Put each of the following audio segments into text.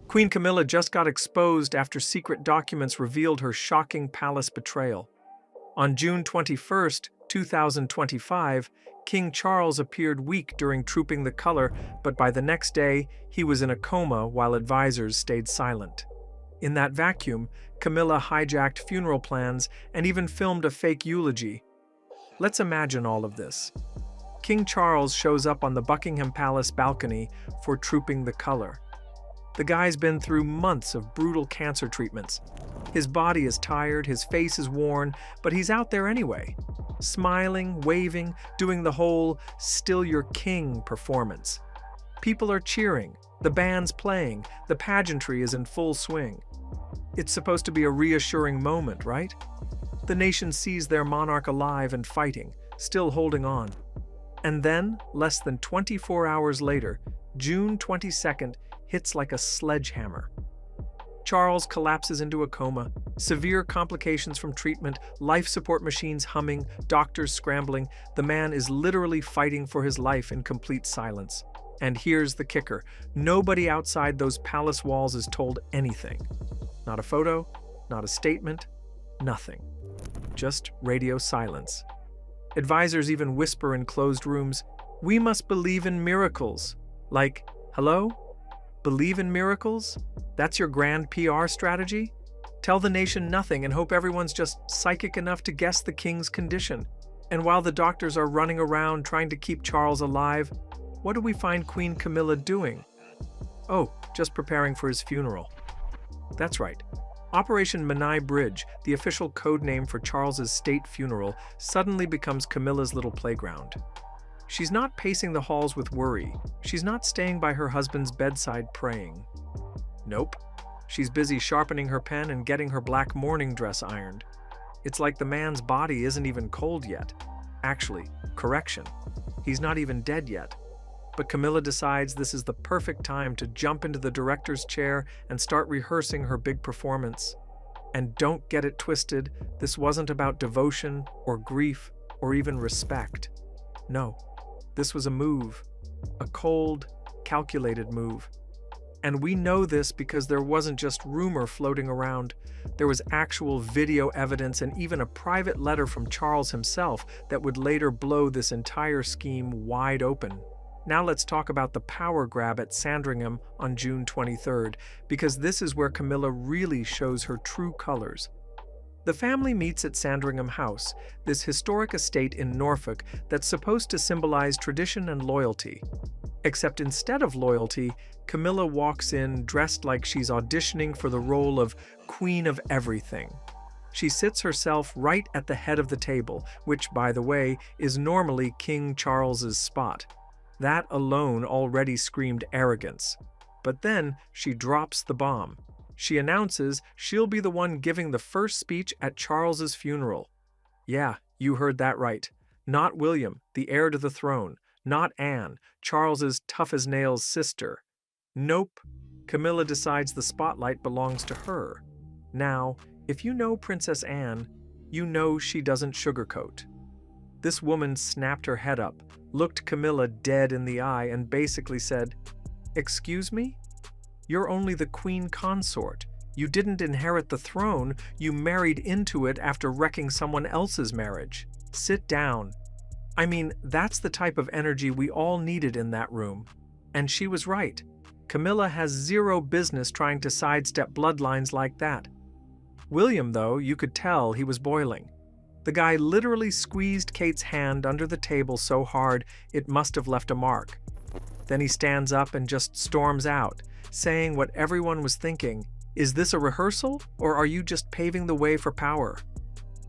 Queen Camilla just got exposed after secret documents revealed her shocking palace betrayal. On June 21, 2025, King Charles appeared weak during Trooping the Color, but by the next day, he was in a coma while advisors stayed silent. In that vacuum, Camilla hijacked funeral plans and even filmed a fake eulogy. Let's imagine all of this. King Charles shows up on the Buckingham Palace balcony for Trooping the Color. The guy's been through months of brutal cancer treatments. His body is tired, his face is worn, but he's out there anyway, smiling, waving, doing the whole "Still Your King" performance. People are cheering, the band's playing, the pageantry is in full swing. It's supposed to be a reassuring moment, right? The nation sees their monarch alive and fighting, still holding on. And then, less than 24 hours later, June 22nd, hits like a sledgehammer. Charles collapses into a coma, severe complications from treatment, life support machines humming, doctors scrambling. The man is literally fighting for his life in complete silence. And here's the kicker: nobody outside those palace walls is told anything. Not a photo, not a statement, nothing. Just radio silence. Advisors even whisper in closed rooms, "We must believe in miracles." Like, hello? Believe in miracles? That's your grand PR strategy? Tell the nation nothing and hope everyone's just psychic enough to guess the king's condition. And while the doctors are running around trying to keep Charles alive, what do we find Queen Camilla doing? Oh, just preparing for his funeral. That's right. Operation Menai Bridge, the official code name for Charles's state funeral, suddenly becomes Camilla's little playground. She's not pacing the halls with worry. She's not staying by her husband's bedside praying. Nope. She's busy sharpening her pen and getting her black mourning dress ironed. It's like the man's body isn't even cold yet. Actually, correction. He's not even dead yet. But Camilla decides this is the perfect time to jump into the director's chair and start rehearsing her big performance. And don't get it twisted, this wasn't about devotion or grief or even respect. No. This was a move, a cold, calculated move. And we know this because there wasn't just rumor floating around. There was actual video evidence and even a private letter from Charles himself that would later blow this entire scheme wide open. Now let's talk about the power grab at Sandringham on June 23rd, because this is where Camilla really shows her true colors. The family meets at Sandringham House, this historic estate in Norfolk that's supposed to symbolize tradition and loyalty. Except instead of loyalty, Camilla walks in dressed like she's auditioning for the role of Queen of Everything. She sits herself right at the head of the table, which, by the way, is normally King Charles's spot. That alone already screamed arrogance. But then she drops the bomb. She announces she'll be the one giving the first speech at Charles's funeral. Yeah, you heard that right. Not William, the heir to the throne. Not Anne, Charles's tough-as-nails sister. Nope. Camilla decides the spotlight belongs to her. Now, if you know Princess Anne, you know she doesn't sugarcoat. This woman snapped her head up, looked Camilla dead in the eye, and basically said, "Excuse me? You're only the queen consort. You didn't inherit the throne, you married into it after wrecking someone else's marriage. Sit down." I mean, that's the type of energy we all needed in that room. And she was right. Camilla has zero business trying to sidestep bloodlines like that. William, though, you could tell he was boiling. The guy literally squeezed Kate's hand under the table so hard it must have left a mark. Then he stands up and just storms out, saying what everyone was thinking: is this a rehearsal, or are you just paving the way for power?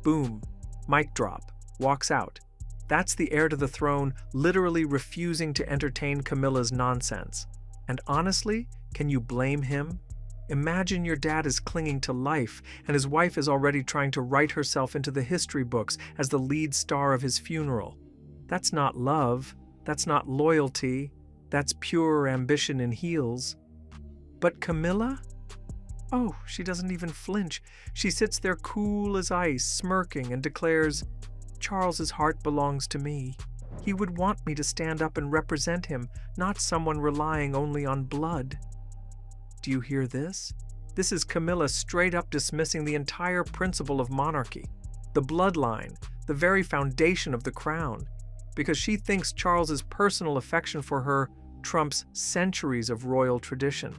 Boom. Mic drop. Walks out. That's the heir to the throne literally refusing to entertain Camilla's nonsense. And honestly, can you blame him? Imagine your dad is clinging to life, and his wife is already trying to write herself into the history books as the lead star of his funeral. That's not love. That's not loyalty. That's pure ambition in heels. But Camilla? Oh, she doesn't even flinch. She sits there cool as ice, smirking, and declares, "Charles's heart belongs to me. He would want me to stand up and represent him, not someone relying only on blood." Do you hear this? This is Camilla straight up dismissing the entire principle of monarchy, the bloodline, the very foundation of the crown, because she thinks Charles's personal affection for her trumps centuries of royal tradition.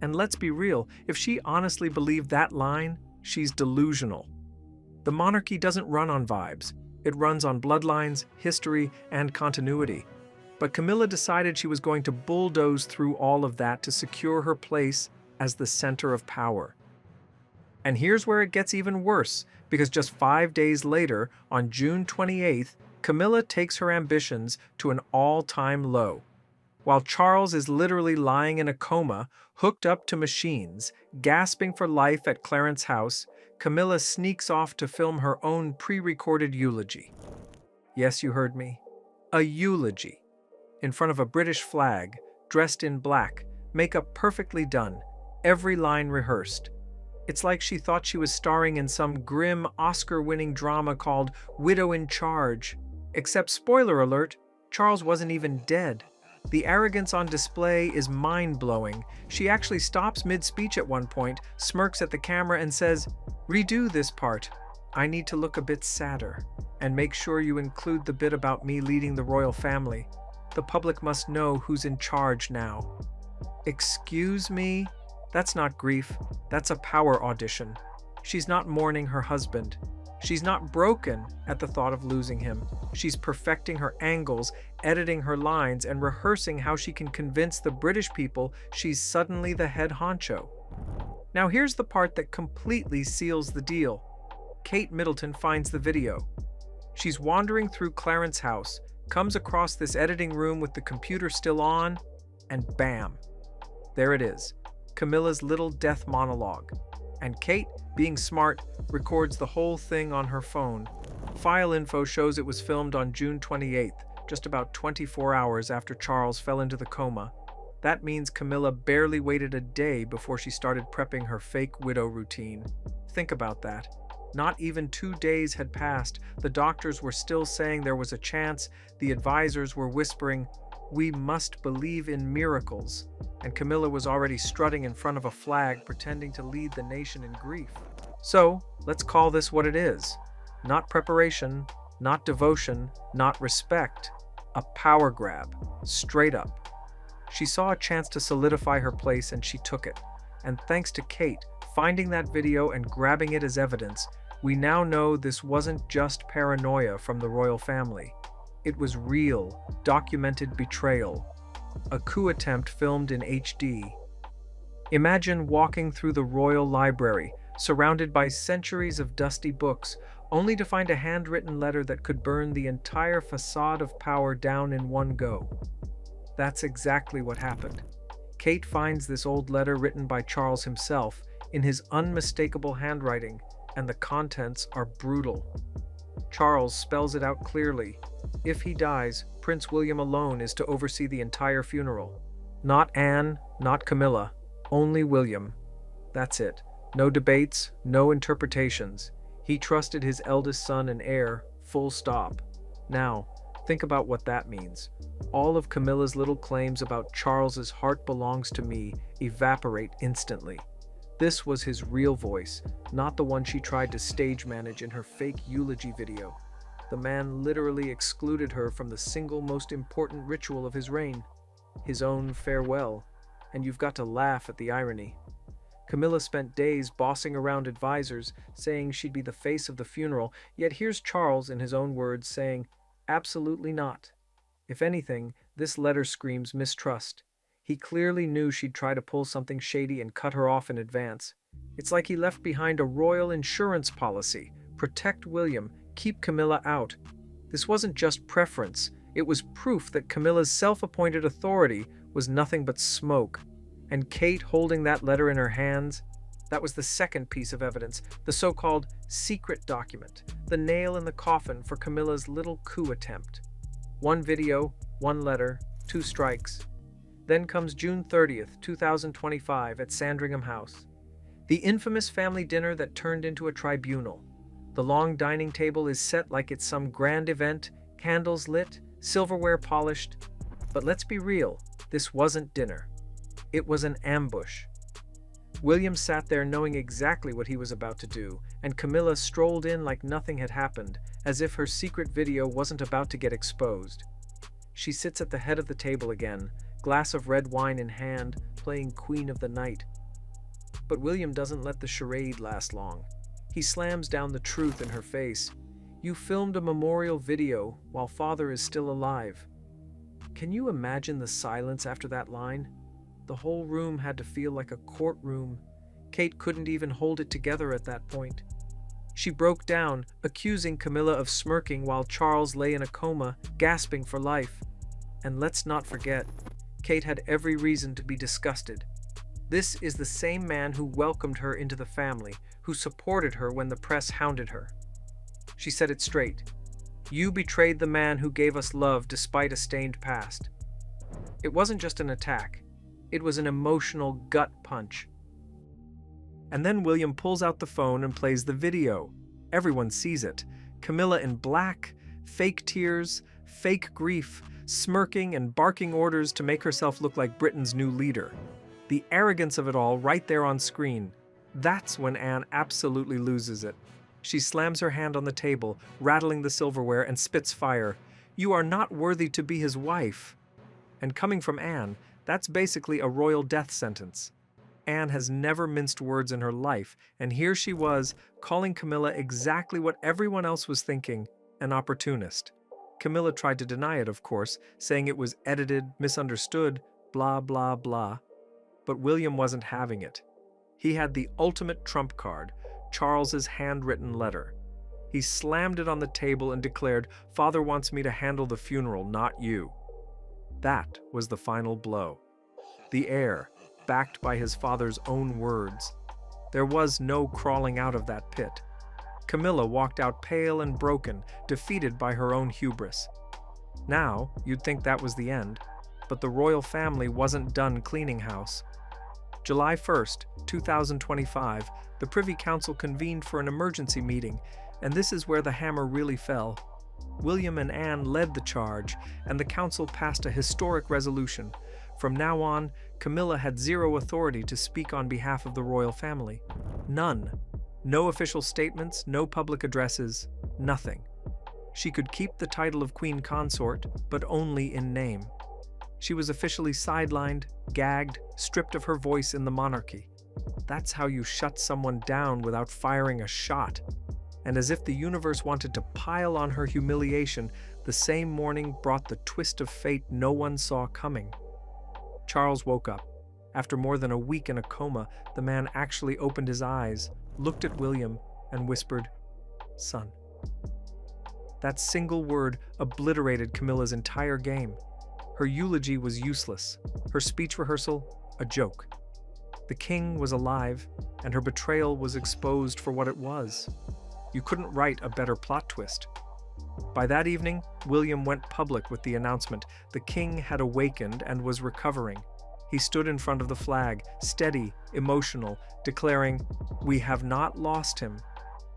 And let's be real, if she honestly believed that line, she's delusional. The monarchy doesn't run on vibes. It runs on bloodlines, history, and continuity. But Camilla decided she was going to bulldoze through all of that to secure her place as the center of power. And here's where it gets even worse, because just 5 days later, on June 28th, Camilla takes her ambitions to an all-time low. While Charles is literally lying in a coma, hooked up to machines, gasping for life at Clarence's house, Camilla sneaks off to film her own pre-recorded eulogy. Yes, you heard me. A eulogy. In front of a British flag, dressed in black, makeup perfectly done, every line rehearsed. It's like she thought she was starring in some grim Oscar-winning drama called Widow in Charge. Except, spoiler alert, Charles wasn't even dead. The arrogance on display is mind-blowing. She actually stops mid-speech at one point, smirks at the camera and says, "Redo this part. I need to look a bit sadder. And make sure you include the bit about me leading the royal family. The public must know who's in charge now." Excuse me? That's not grief. That's a power audition. She's not mourning her husband. She's not broken at the thought of losing him. She's perfecting her angles, editing her lines, and rehearsing how she can convince the British people she's suddenly the head honcho. Now here's the part that completely seals the deal. Kate Middleton finds the video. She's wandering through Clarence's house, comes across this editing room with the computer still on, and bam! There it is, Camilla's little death monologue. And Kate, being smart, records the whole thing on her phone. File info shows it was filmed on June 28th, just about 24 hours after Charles fell into the coma. That means Camilla barely waited a day before she started prepping her fake widow routine. Think about that. Not even 2 days had passed. The doctors were still saying there was a chance. The advisors were whispering, "We must believe in miracles." And Camilla was already strutting in front of a flag, pretending to lead the nation in grief. So, let's call this what it is. Not preparation, not devotion, not respect. A power grab, straight up. She saw a chance to solidify her place and she took it. And thanks to Kate finding that video and grabbing it as evidence, we now know this wasn't just paranoia from the royal family. It was real, documented betrayal. A coup attempt filmed in HD. Imagine walking through the royal library, surrounded by centuries of dusty books, only to find a handwritten letter that could burn the entire facade of power down in one go. That's exactly what happened. Kate finds this old letter written by Charles himself in his unmistakable handwriting, and the contents are brutal. Charles spells it out clearly. If he dies, Prince William alone is to oversee the entire funeral. Not Anne, not Camilla, only William. That's it. No debates, no interpretations. He trusted his eldest son and heir, full stop. Now, think about what that means. All of Camilla's little claims about Charles's heart belongs to me evaporate instantly. This was his real voice, not the one she tried to stage manage in her fake eulogy video. The man literally excluded her from the single most important ritual of his reign, his own farewell. And you've got to laugh at the irony. Camilla spent days bossing around advisors, saying she'd be the face of the funeral, yet here's Charles, in his own words, saying, "Absolutely not." If anything, this letter screams mistrust. He clearly knew she'd try to pull something shady and cut her off in advance. It's like he left behind a royal insurance policy. Protect William, keep Camilla out. This wasn't just preference. It was proof that Camilla's self-appointed authority was nothing but smoke. And Kate holding that letter in her hands, that was the second piece of evidence, the so-called secret document, the nail in the coffin for Camilla's little coup attempt. One video, one letter, 2 strikes. Then comes June 30th, 2025 at Sandringham House. The infamous family dinner that turned into a tribunal. The long dining table is set like it's some grand event, candles lit, silverware polished. But let's be real, this wasn't dinner. It was an ambush. William sat there knowing exactly what he was about to do, and Camilla strolled in like nothing had happened, as if her secret video wasn't about to get exposed. She sits at the head of the table again, glass of red wine in hand, playing Queen of the Night. But William doesn't let the charade last long. He slams down the truth in her face. You filmed a memorial video while father is still alive. Can you imagine the silence after that line? The whole room had to feel like a courtroom. Kate couldn't even hold it together at that point. She broke down, accusing Camilla of smirking while Charles lay in a coma, gasping for life. And let's not forget, Kate had every reason to be disgusted. This is the same man who welcomed her into the family, who supported her when the press hounded her. She said it straight. You betrayed the man who gave us love despite a stained past. It wasn't just an attack. It was an emotional gut punch. And then William pulls out the phone and plays the video. Everyone sees it. Camilla in black, fake tears, fake grief, smirking and barking orders to make herself look like Britain's new leader. The arrogance of it all right there on screen. That's when Anne absolutely loses it. She slams her hand on the table, rattling the silverware, and spits fire. You are not worthy to be his wife. And coming from Anne, that's basically a royal death sentence. Anne has never minced words in her life, and here she was, calling Camilla exactly what everyone else was thinking, an opportunist. Camilla tried to deny it, of course, saying it was edited, misunderstood, blah, blah, blah. But William wasn't having it. He had the ultimate trump card, Charles's handwritten letter. He slammed it on the table and declared, "Father wants me to handle the funeral, not you." That was the final blow. The heir, backed by his father's own words. There was no crawling out of that pit. Camilla walked out pale and broken, defeated by her own hubris. Now, you'd think that was the end, but the royal family wasn't done cleaning house. July 1st, 2025, the Privy Council convened for an emergency meeting, and this is where the hammer really fell. William and Anne led the charge, and the council passed a historic resolution. From now on, Camilla had zero authority to speak on behalf of the royal family. None. No official statements, no public addresses, nothing. She could keep the title of Queen Consort, but only in name. She was officially sidelined, gagged, stripped of her voice in the monarchy. That's how you shut someone down without firing a shot. And as if the universe wanted to pile on her humiliation, the same morning brought the twist of fate no one saw coming. Charles woke up. After more than a week in a coma, the man actually opened his eyes, looked at William, and whispered, "Son." That single word obliterated Camilla's entire game. Her eulogy was useless, her speech rehearsal a joke. The king was alive, and her betrayal was exposed for what it was. You couldn't write a better plot twist. By that evening, William went public with the announcement the king had awakened and was recovering. He stood in front of the flag, steady, emotional, declaring, "We have not lost him."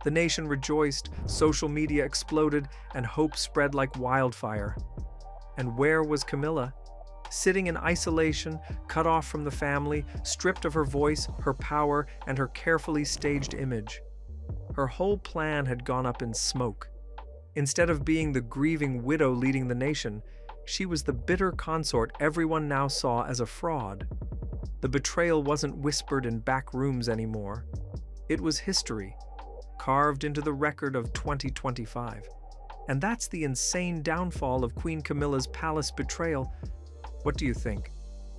The nation rejoiced, social media exploded, and hope spread like wildfire. And where was Camilla? Sitting in isolation, cut off from the family, stripped of her voice, her power, and her carefully staged image. Her whole plan had gone up in smoke. Instead of being the grieving widow leading the nation, she was the bitter consort everyone now saw as a fraud. The betrayal wasn't whispered in back rooms anymore. It was history, carved into the record of 2025. And that's the insane downfall of Queen Camilla's palace betrayal. What do you think?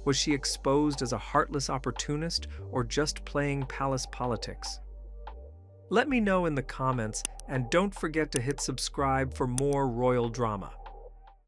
Was she exposed as a heartless opportunist or just playing palace politics? Let me know in the comments, and don't forget to hit subscribe for more royal drama.